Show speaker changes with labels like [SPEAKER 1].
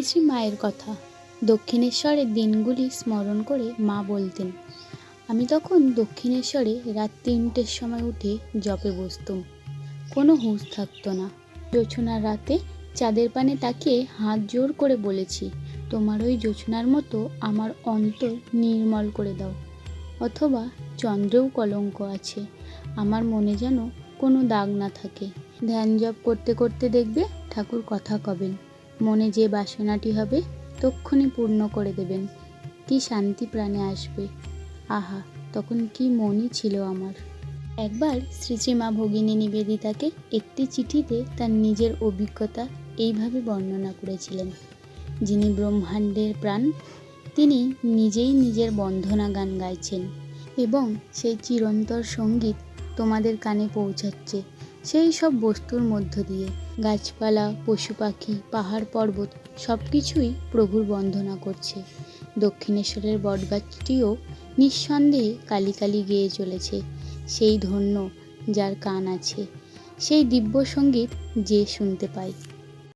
[SPEAKER 1] শ্রী মায়ের কথা। দক্ষিণেশ্বরের দিনগুলি স্মরণ করে মা বলতেন, আমি তখন দক্ষিণেশ্বরে রাত ৩টের সময় উঠে জপে বসতুম। কোনো হুঁশ থাকতো না। জোছনার রাতে চাঁদের পানে তাকিয়ে হাত জোর করে বলেছি, তোমার ওই জোছনার মতো আমার অন্তর নির্মল করে দাও। অথবা চন্দ্রেও কলঙ্ক আছে, আমার মনে যেন কোনো দাগ না থাকে। ধ্যান জপ করতে করতে দেখবে ঠাকুর কথা কবেন, মনে যে বাসনাটি হবে তক্ষুনি পূর্ণ করে দেবেন। কি শান্তি প্রাণে আসবে। আহা, তখন কি মনই ছিল আমার। একবার শ্রী শ্রী মা ভগিনী নিবেদিতাকে একটি চিঠিতে তার নিজের অভিজ্ঞতা এইভাবে বর্ণনা করেছিলেন। যিনি ব্রহ্মাণ্ডের প্রাণ, তিনি নিজেই নিজের বন্দনা গান গাইছেন এবং সেই চিরন্তর সঙ্গীত তোমাদের কানে পৌঁছাচ্ছে সেই সব বস্তুর মধ্য দিয়ে। গাছপালা, পশু পাখি, পাহাড় পর্বত সব কিছুই প্রভুর বন্দনা করছে। দক্ষিণেশ্বরের বটগাছটিও নিঃসন্দেহে কালি কালি গেয়ে চলেছে। সেই ধন্য যার কান আছে, সেই দিব্য সঙ্গীত যে শুনতে পায়।